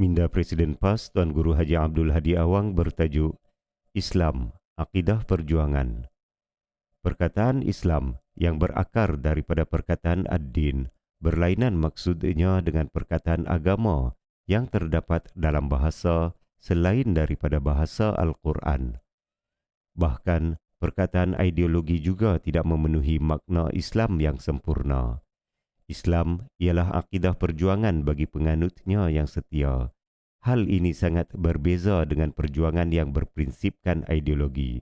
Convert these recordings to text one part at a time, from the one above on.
Minda Presiden PAS Tuan Guru Haji Abdul Hadi Awang bertajuk Islam, Akidah Perjuangan. Perkataan Islam yang berakar daripada perkataan ad-din berlainan maksudnya dengan perkataan agama yang terdapat dalam bahasa selain daripada bahasa Al-Quran. Bahkan, perkataan ideologi juga tidak memenuhi makna Islam yang sempurna. Islam ialah akidah perjuangan bagi penganutnya yang setia. Hal ini sangat berbeza dengan perjuangan yang berprinsipkan ideologi,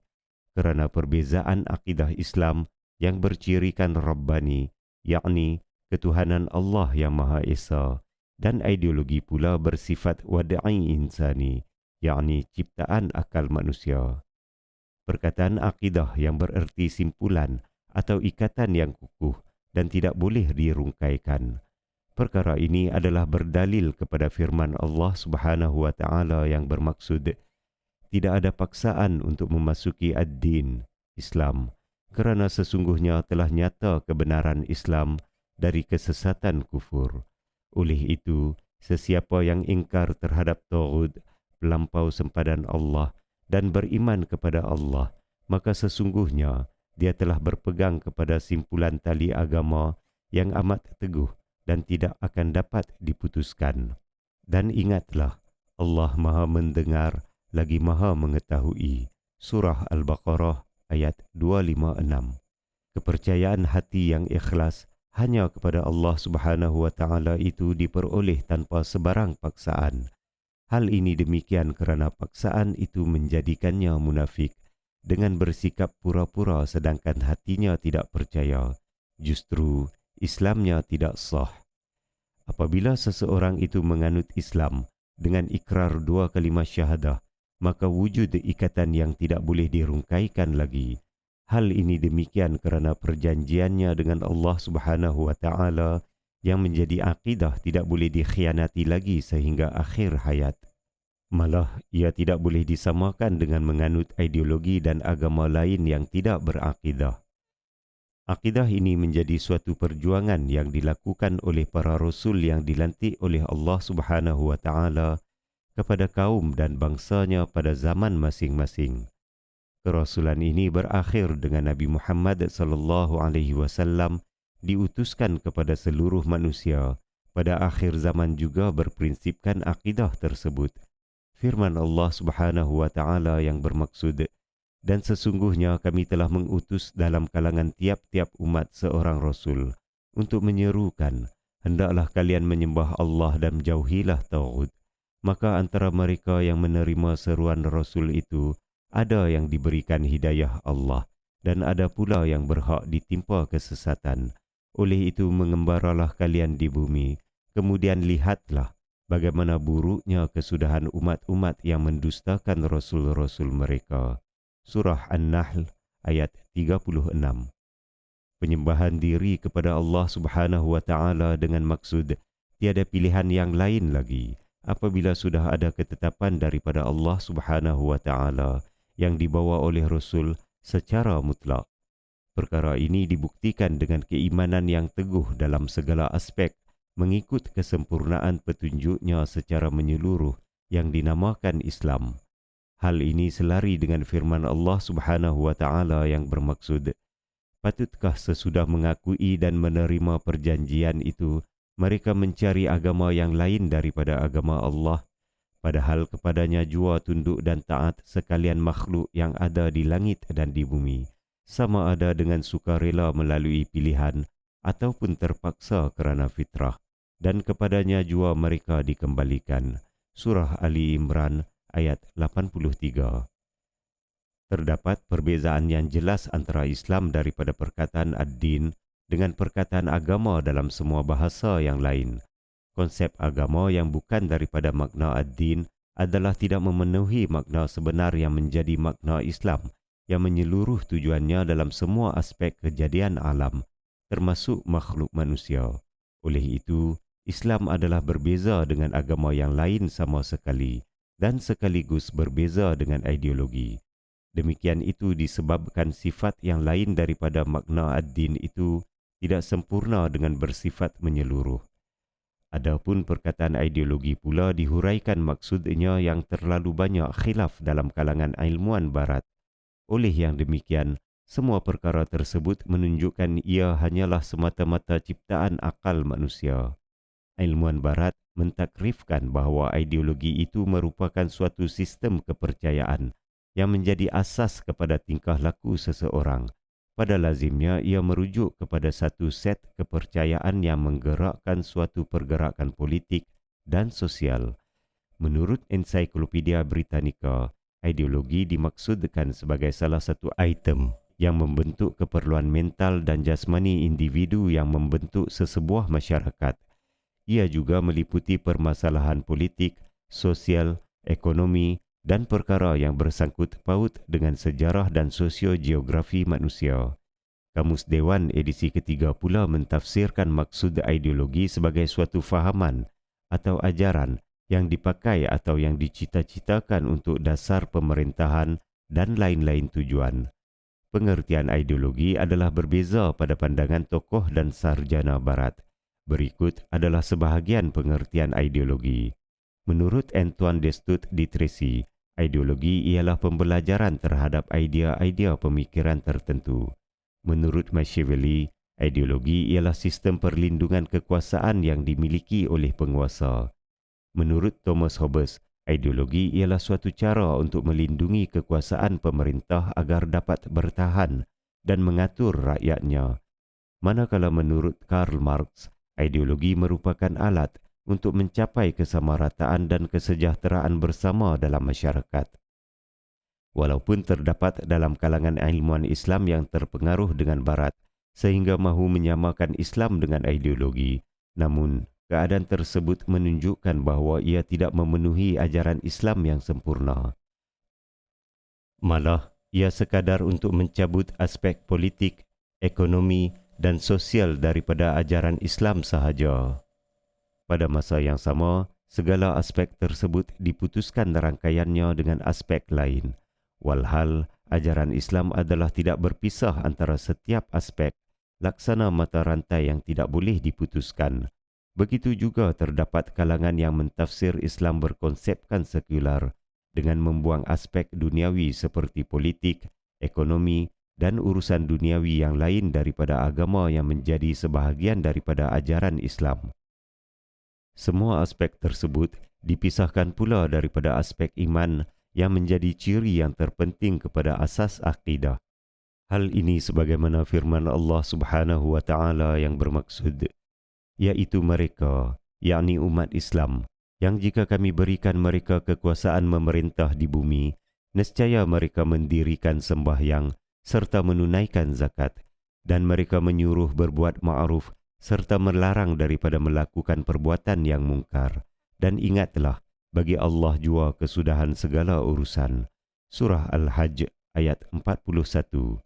kerana perbezaan akidah Islam yang bercirikan Rabbani, yakni ketuhanan Allah yang Maha Esa, dan ideologi pula bersifat wada'i insani, yakni ciptaan akal manusia. Perkataan akidah yang bererti simpulan atau ikatan yang kukuh dan tidak boleh dirungkaikan. Perkara ini adalah berdalil kepada firman Allah Subhanahu wa taala yang bermaksud tidak ada paksaan untuk memasuki ad-din Islam, kerana sesungguhnya telah nyata kebenaran Islam dari kesesatan kufur. Oleh itu, sesiapa yang ingkar terhadap taghut, pelampau sempadan Allah dan beriman kepada Allah, maka sesungguhnya dia telah berpegang kepada simpulan tali agama yang amat teguh dan tidak akan dapat diputuskan. Dan ingatlah, Allah Maha mendengar lagi Maha mengetahui. Surah Al-Baqarah ayat 256. Kepercayaan hati yang ikhlas hanya kepada Allah Subhanahu wa taala itu diperoleh tanpa sebarang paksaan. Hal ini demikian kerana paksaan itu menjadikannya munafik dengan bersikap pura-pura sedangkan hatinya tidak percaya. Justru Islamnya tidak sah. Apabila seseorang itu menganut Islam dengan ikrar dua kalimah syahadah, maka wujud ikatan yang tidak boleh dirungkaikan lagi. Hal ini demikian kerana perjanjiannya dengan Allah Subhanahu wa taala yang menjadi akidah tidak boleh dikhianati lagi sehingga akhir hayat. Malah ia tidak boleh disamakan dengan menganut ideologi dan agama lain yang tidak berakidah. Akidah ini menjadi suatu perjuangan yang dilakukan oleh para rasul yang dilantik oleh Allah Subhanahu wa taala kepada kaum dan bangsanya pada zaman masing-masing. Kerasulan ini berakhir dengan Nabi Muhammad sallallahu alaihi wasallam diutuskan kepada seluruh manusia pada akhir zaman juga berprinsipkan akidah tersebut. Firman Allah Subhanahu wa taala yang bermaksud, dan sesungguhnya kami telah mengutus dalam kalangan tiap-tiap umat seorang rasul untuk menyerukan, hendaklah kalian menyembah Allah dan jauhilah taghut. Maka antara mereka yang menerima seruan rasul itu ada yang diberikan hidayah Allah dan ada pula yang berhak ditimpa kesesatan. Oleh itu mengembaralah kalian di bumi, kemudian lihatlah bagaimana buruknya kesudahan umat-umat yang mendustakan rasul-rasul mereka. Surah An-Nahl ayat 36. Penyembahan diri kepada Allah Subhanahu wa taala dengan maksud tiada pilihan yang lain lagi apabila sudah ada ketetapan daripada Allah Subhanahu wa taala yang dibawa oleh rasul secara mutlak. Perkara ini dibuktikan dengan keimanan yang teguh dalam segala aspek mengikut kesempurnaan petunjuknya secara menyeluruh yang dinamakan Islam. Hal ini selari dengan firman Allah Subhanahu wa taala yang bermaksud, patutkah sesudah mengakui dan menerima perjanjian itu mereka mencari agama yang lain daripada agama Allah, padahal kepadanya jua tunduk dan taat sekalian makhluk yang ada di langit dan di bumi, sama ada dengan sukarela melalui pilihan ataupun terpaksa kerana fitrah, dan kepadanya jua mereka dikembalikan. Surah Ali Imran ayat 83. Terdapat perbezaan yang jelas antara Islam daripada perkataan ad-din dengan perkataan agama dalam semua bahasa yang lain. Konsep agama yang bukan daripada makna ad-din adalah tidak memenuhi makna sebenar yang menjadi makna Islam yang menyeluruh tujuannya dalam semua aspek kejadian alam, termasuk makhluk manusia. Oleh itu, Islam adalah berbeza dengan agama yang lain sama sekali dan sekaligus berbeza dengan ideologi. Demikian itu disebabkan sifat yang lain daripada makna ad-din itu tidak sempurna dengan bersifat menyeluruh. Adapun perkataan ideologi pula dihuraikan maksudnya yang terlalu banyak khilaf dalam kalangan ilmuwan barat. Oleh yang demikian, semua perkara tersebut menunjukkan ia hanyalah semata-mata ciptaan akal manusia. Ilmuwan barat mentakrifkan bahawa ideologi itu merupakan suatu sistem kepercayaan yang menjadi asas kepada tingkah laku seseorang. Pada lazimnya ia merujuk kepada satu set kepercayaan yang menggerakkan suatu pergerakan politik dan sosial. Menurut Ensiklopedia Britannica, ideologi dimaksudkan sebagai salah satu item yang membentuk keperluan mental dan jasmani individu yang membentuk sesebuah masyarakat. Ia juga meliputi permasalahan politik, sosial, ekonomi dan perkara yang bersangkut paut dengan sejarah dan sosiogeografi manusia. Kamus Dewan edisi ketiga pula mentafsirkan maksud ideologi sebagai suatu fahaman atau ajaran yang dipakai atau yang dicita-citakan untuk dasar pemerintahan dan lain-lain tujuan. Pengertian ideologi adalah berbeza pada pandangan tokoh dan sarjana barat. Berikut adalah sebahagian pengertian ideologi. Menurut Antoine Destout di Tracy, ideologi ialah pembelajaran terhadap idea-idea pemikiran tertentu. Menurut Machiavelli, ideologi ialah sistem perlindungan kekuasaan yang dimiliki oleh penguasa. Menurut Thomas Hobbes, ideologi ialah suatu cara untuk melindungi kekuasaan pemerintah agar dapat bertahan dan mengatur rakyatnya. Manakala menurut Karl Marx, ideologi merupakan alat untuk mencapai kesamarataan dan kesejahteraan bersama dalam masyarakat. Walaupun terdapat dalam kalangan ilmuwan Islam yang terpengaruh dengan Barat sehingga mahu menyamakan Islam dengan ideologi, namun keadaan tersebut menunjukkan bahawa ia tidak memenuhi ajaran Islam yang sempurna. Malah, ia sekadar untuk mencabut aspek politik, ekonomi dan sosial daripada ajaran Islam sahaja. Pada masa yang sama, segala aspek tersebut diputuskan rangkaiannya dengan aspek lain. Walhal, ajaran Islam adalah tidak berpisah antara setiap aspek, laksana mata rantai yang tidak boleh diputuskan. Begitu juga terdapat kalangan yang mentafsir Islam berkonsepkan sekular dengan membuang aspek duniawi seperti politik, ekonomi dan urusan duniawi yang lain daripada agama yang menjadi sebahagian daripada ajaran Islam. Semua aspek tersebut dipisahkan pula daripada aspek iman yang menjadi ciri yang terpenting kepada asas akidah. Hal ini sebagaimana firman Allah Subhanahu wa taala yang bermaksud, yaitu mereka, yakni umat Islam, yang jika kami berikan mereka kekuasaan memerintah di bumi, nescaya mereka mendirikan sembahyang serta menunaikan zakat, dan mereka menyuruh berbuat ma'ruf serta melarang daripada melakukan perbuatan yang mungkar. Dan ingatlah, bagi Allah jua kesudahan segala urusan. Surah Al-Hajj ayat 41.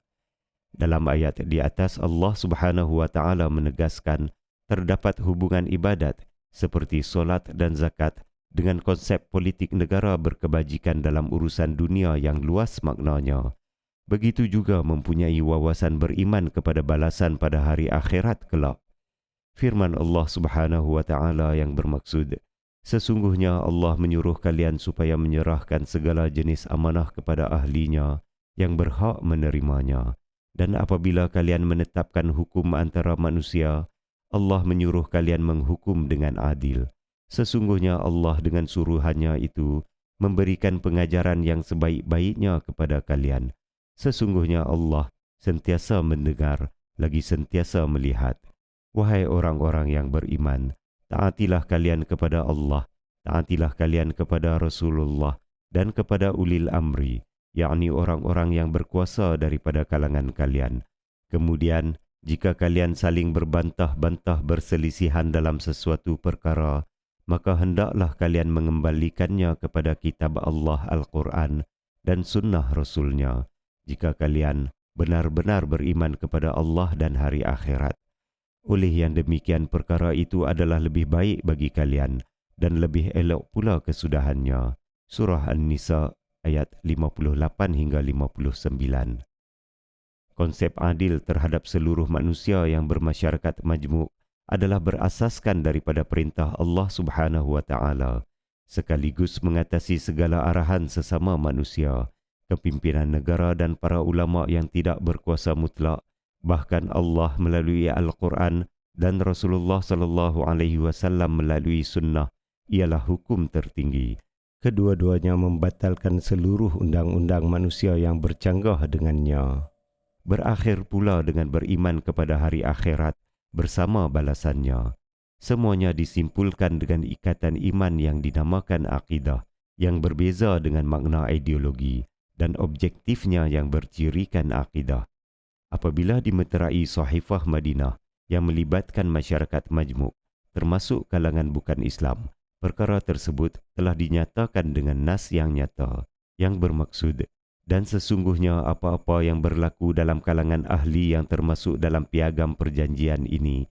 Dalam ayat di atas, Allah Subhanahu wa taala menegaskan terdapat hubungan ibadat seperti solat dan zakat dengan konsep politik negara berkebajikan dalam urusan dunia yang luas maknanya. Begitu juga mempunyai wawasan beriman kepada balasan pada hari akhirat kelak. Firman Allah Subhanahu wa taala yang bermaksud, sesungguhnya Allah menyuruh kalian supaya menyerahkan segala jenis amanah kepada ahlinya yang berhak menerimanya. Dan apabila kalian menetapkan hukum antara manusia, Allah menyuruh kalian menghukum dengan adil. Sesungguhnya Allah dengan suruhannya itu memberikan pengajaran yang sebaik-baiknya kepada kalian. Sesungguhnya Allah sentiasa mendengar, lagi sentiasa melihat. Wahai orang-orang yang beriman, taatilah kalian kepada Allah, taatilah kalian kepada Rasulullah dan kepada ulil amri, yakni orang-orang yang berkuasa daripada kalangan kalian. Kemudian, jika kalian saling berbantah-bantah berselisihan dalam sesuatu perkara, maka hendaklah kalian mengembalikannya kepada kitab Allah Al-Quran dan sunnah Rasulnya, jika kalian benar-benar beriman kepada Allah dan hari akhirat. Oleh yang demikian, perkara itu adalah lebih baik bagi kalian dan lebih elok pula kesudahannya. Surah An-Nisa ayat 58 hingga 59. Konsep adil terhadap seluruh manusia yang bermasyarakat majmuk adalah berasaskan daripada perintah Allah Subhanahu wa taala, sekaligus mengatasi segala arahan sesama manusia, kepimpinan negara dan para ulama yang tidak berkuasa mutlak. Bahkan Allah melalui Al-Quran dan Rasulullah sallallahu alaihi wasallam melalui sunnah ialah hukum tertinggi. Kedua-duanya membatalkan seluruh undang-undang manusia yang bercanggah dengannya. Berakhir pula dengan beriman kepada hari akhirat bersama balasannya. Semuanya disimpulkan dengan ikatan iman yang dinamakan akidah, yang berbeza dengan makna ideologi dan objektifnya yang bercirikan akidah. Apabila dimeterai Sahifah Madinah yang melibatkan masyarakat majmuk, termasuk kalangan bukan Islam, perkara tersebut telah dinyatakan dengan nas yang nyata, yang bermaksud, dan sesungguhnya apa-apa yang berlaku dalam kalangan ahli yang termasuk dalam piagam perjanjian ini,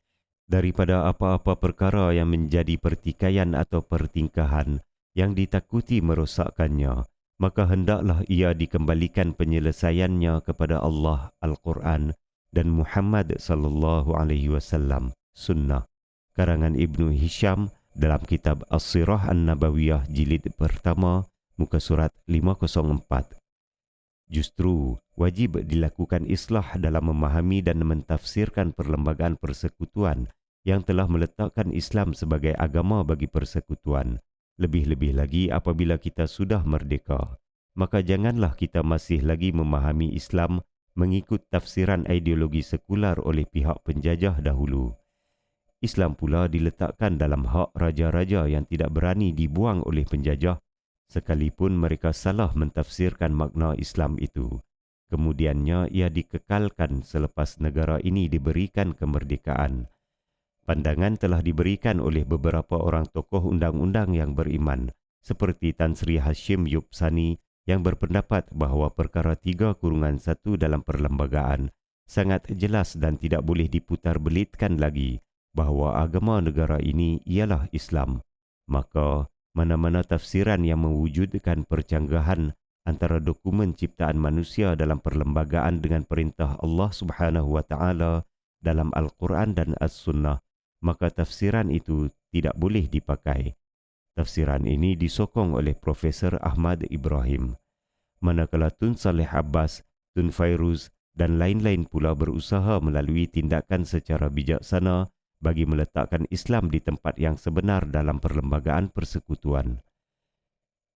daripada apa-apa perkara yang menjadi pertikaian atau pertingkahan yang ditakuti merosakkannya, maka hendaklah ia dikembalikan penyelesaiannya kepada Allah, Al-Quran, dan Muhammad sallallahu alaihi wasallam, sunnah. Karangan Ibnu Hisham dalam kitab As-Sirah An-Nabawiyah jilid pertama, muka surat 504. Justru wajib dilakukan islah dalam memahami dan mentafsirkan perlembagaan persekutuan yang telah meletakkan Islam sebagai agama bagi persekutuan. Lebih-lebih lagi apabila kita sudah merdeka, maka janganlah kita masih lagi memahami Islam mengikut tafsiran ideologi sekular oleh pihak penjajah dahulu. Islam pula diletakkan dalam hak raja-raja yang tidak berani dibuang oleh penjajah, sekalipun mereka salah mentafsirkan makna Islam itu. Kemudiannya ia dikekalkan selepas negara ini diberikan kemerdekaan. Pandangan telah diberikan oleh beberapa orang tokoh undang-undang yang beriman, seperti Tan Sri Hashim Yubsani yang berpendapat bahawa perkara 3/1 dalam perlembagaan sangat jelas dan tidak boleh diputar belitkan lagi bahawa agama negara ini ialah Islam. Maka mana-mana tafsiran yang mewujudkan percanggahan antara dokumen ciptaan manusia dalam perlembagaan dengan perintah Allah Subhanahu wa taala dalam Al-Quran dan As-Sunnah, maka tafsiran itu tidak boleh dipakai. Tafsiran ini disokong oleh Profesor Ahmad Ibrahim. Manakala Tun Saleh Abbas, Tun Fairuz dan lain-lain pula berusaha melalui tindakan secara bijaksana bagi meletakkan Islam di tempat yang sebenar dalam perlembagaan persekutuan.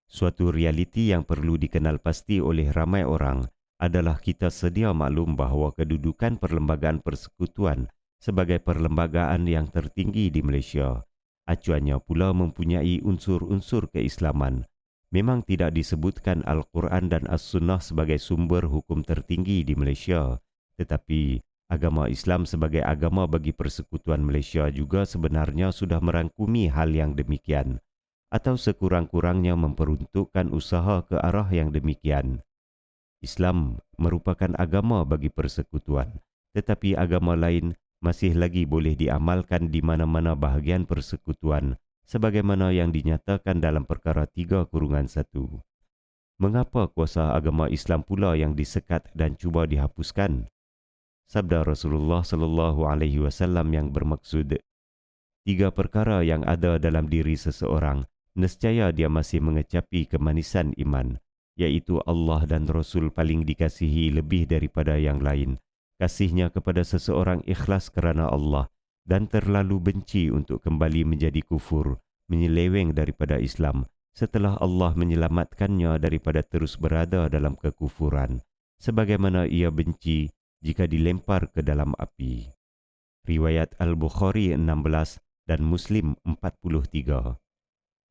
Suatu realiti yang perlu dikenal pasti oleh ramai orang adalah kita sedia maklum bahawa kedudukan perlembagaan persekutuan sebagai perlembagaan yang tertinggi di Malaysia, acuannya pula mempunyai unsur-unsur keislaman. Memang tidak disebutkan Al-Quran dan As-Sunnah sebagai sumber hukum tertinggi di Malaysia, tetapi agama Islam sebagai agama bagi persekutuan Malaysia juga sebenarnya sudah merangkumi hal yang demikian, atau sekurang-kurangnya memperuntukkan usaha ke arah yang demikian. Islam merupakan agama bagi persekutuan, tetapi agama lain masih lagi boleh diamalkan di mana-mana bahagian persekutuan sebagaimana yang dinyatakan dalam perkara 3/1. Mengapa kuasa agama Islam pula yang disekat dan cuba dihapuskan? Sabda Rasulullah sallallahu alaihi wasallam yang bermaksud, 3 perkara yang ada dalam diri seseorang, nescaya dia masih mengecapi kemanisan iman, iaitu Allah dan Rasul paling dikasihi lebih daripada yang lain. Kasihnya kepada seseorang ikhlas kerana Allah dan terlalu benci untuk kembali menjadi kufur, menyeleweng daripada Islam setelah Allah menyelamatkannya daripada terus berada dalam kekufuran, sebagaimana ia benci jika dilempar ke dalam api. Riwayat Al-Bukhari 16 dan Muslim 43.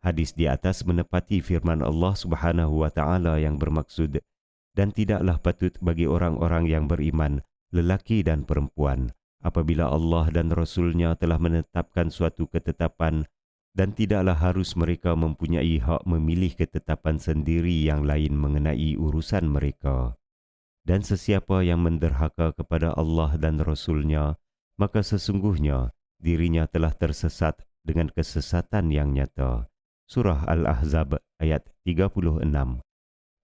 Hadis di atas menepati firman Allah Subhanahu wa taala yang bermaksud, dan tidaklah patut bagi orang-orang yang beriman, lelaki dan perempuan, apabila Allah dan Rasul-Nya telah menetapkan suatu ketetapan, dan tidaklah harus mereka mempunyai hak memilih ketetapan sendiri yang lain mengenai urusan mereka. Dan sesiapa yang menderhaka kepada Allah dan Rasul-Nya, maka sesungguhnya dirinya telah tersesat dengan kesesatan yang nyata. Surah Al-Ahzab ayat 36.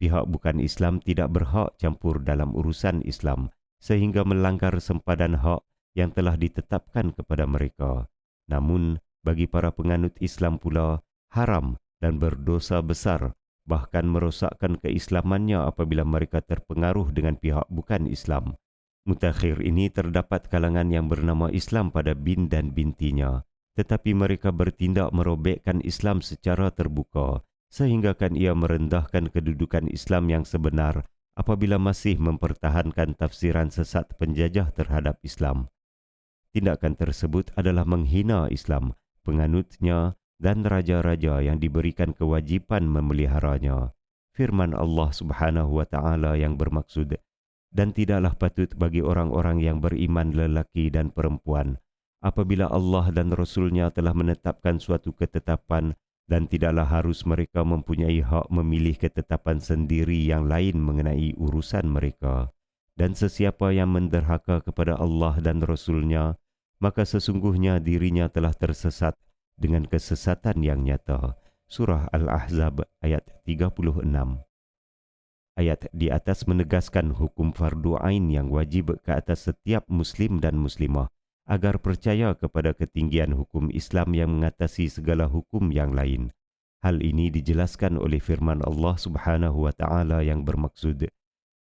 Pihak bukan Islam tidak berhak campur dalam urusan Islam sehingga melanggar sempadan hak yang telah ditetapkan kepada mereka. Namun, bagi para penganut Islam pula, haram dan berdosa besar, bahkan merosakkan keislamannya apabila mereka terpengaruh dengan pihak bukan Islam. Mutakhir ini terdapat kalangan yang bernama Islam pada bin dan bintinya, tetapi mereka bertindak merobekkan Islam secara terbuka, sehinggakan ia merendahkan kedudukan Islam yang sebenar apabila masih mempertahankan tafsiran sesat penjajah terhadap Islam. Tindakan tersebut adalah menghina Islam, penganutnya, dan raja-raja yang diberikan kewajipan memeliharanya. Firman Allah Subhanahu wa Ta'ala yang bermaksud, dan tidaklah patut bagi orang-orang yang beriman lelaki dan perempuan apabila Allah dan Rasul-Nya telah menetapkan suatu ketetapan, dan tidaklah harus mereka mempunyai hak memilih ketetapan sendiri yang lain mengenai urusan mereka. Dan sesiapa yang menderhaka kepada Allah dan Rasul-Nya, maka sesungguhnya dirinya telah tersesat dengan kesesatan yang nyata. Surah Al-Ahzab ayat 36. Ayat di atas menegaskan hukum fardu ain yang wajib ke atas setiap muslim dan muslimah agar percaya kepada ketinggian hukum Islam yang mengatasi segala hukum yang lain. Hal ini dijelaskan oleh firman Allah Subhanahu wa Ta'ala yang bermaksud,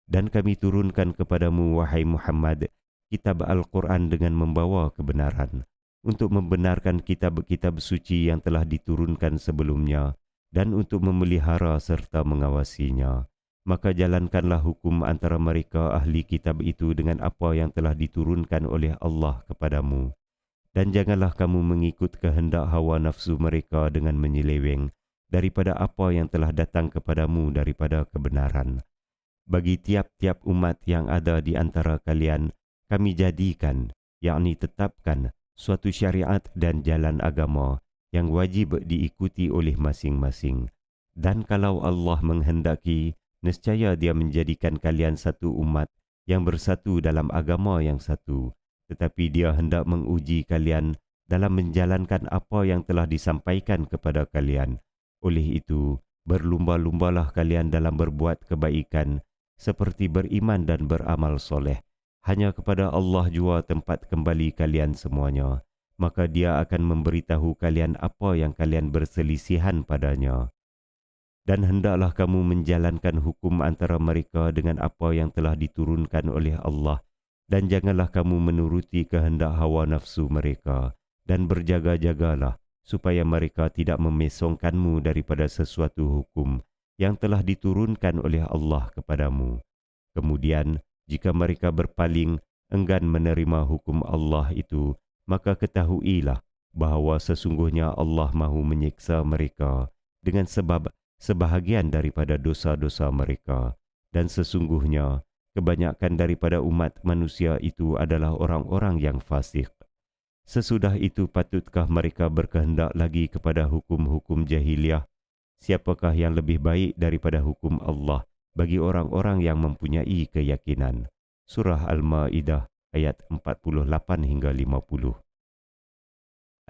dan kami turunkan kepadamu, wahai Muhammad, kitab Al-Quran dengan membawa kebenaran, untuk membenarkan kitab-kitab suci yang telah diturunkan sebelumnya, dan untuk memelihara serta mengawasinya. Maka jalankanlah hukum antara mereka ahli kitab itu dengan apa yang telah diturunkan oleh Allah kepadamu. Dan janganlah kamu mengikut kehendak hawa nafsu mereka dengan menyeleweng daripada apa yang telah datang kepadamu daripada kebenaran. Bagi tiap-tiap umat yang ada di antara kalian, kami jadikan, yakni tetapkan, suatu syariat dan jalan agama yang wajib diikuti oleh masing-masing. Dan kalau Allah menghendaki, nescaya Dia menjadikan kalian satu umat yang bersatu dalam agama yang satu. Tetapi Dia hendak menguji kalian dalam menjalankan apa yang telah disampaikan kepada kalian. Oleh itu, berlumba-lumbalah kalian dalam berbuat kebaikan, seperti beriman dan beramal soleh. Hanya kepada Allah jua tempat kembali kalian semuanya. Maka Dia akan memberitahu kalian apa yang kalian berselisihan padanya. Dan hendaklah kamu menjalankan hukum antara mereka dengan apa yang telah diturunkan oleh Allah, dan janganlah kamu menuruti kehendak hawa nafsu mereka, dan berjaga-jagalah supaya mereka tidak memesongkanmu daripada sesuatu hukum yang telah diturunkan oleh Allah kepadamu. Kemudian, jika mereka berpaling, enggan menerima hukum Allah itu, maka ketahuilah bahawa sesungguhnya Allah mahu menyiksa mereka dengan sebab sebahagian daripada dosa-dosa mereka, dan sesungguhnya kebanyakan daripada umat manusia itu adalah orang-orang yang fasik. Sesudah itu patutkah mereka berkehendak lagi kepada hukum-hukum jahiliah? Siapakah yang lebih baik daripada hukum Allah bagi orang-orang yang mempunyai keyakinan? Surah Al-Ma'idah ayat 48 hingga 50.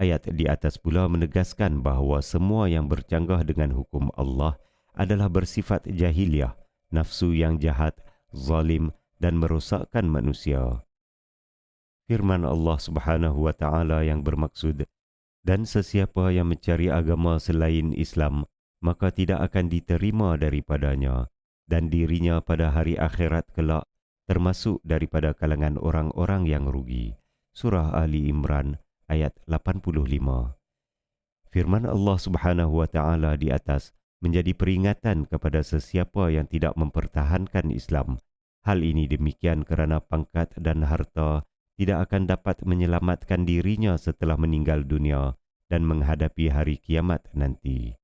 Ayat di atas pula menegaskan bahawa semua yang bercanggah dengan hukum Allah adalah bersifat jahiliah, nafsu yang jahat, zalim dan merosakkan manusia. Firman Allah Subhanahu wa Ta'ala yang bermaksud, dan sesiapa yang mencari agama selain Islam, maka tidak akan diterima daripadanya, dan dirinya pada hari akhirat kelak termasuk daripada kalangan orang-orang yang rugi. Surah Ali Imran ayat 85. Firman Allah Subhanahu wa Ta'ala di atas menjadi peringatan kepada sesiapa yang tidak mempertahankan Islam. Hal ini demikian kerana pangkat dan harta tidak akan dapat menyelamatkan dirinya setelah meninggal dunia dan menghadapi hari kiamat nanti.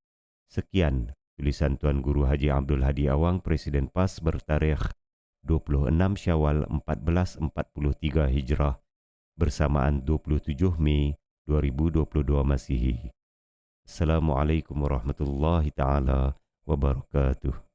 Sekian tulisan Tuan Guru Haji Abdul Hadi Awang, Presiden PAS bertarikh 26 Syawal 1443 Hijrah, bersamaan 27 Mei 2022 Masihi. Assalamualaikum warahmatullahi taala wabarakatuh.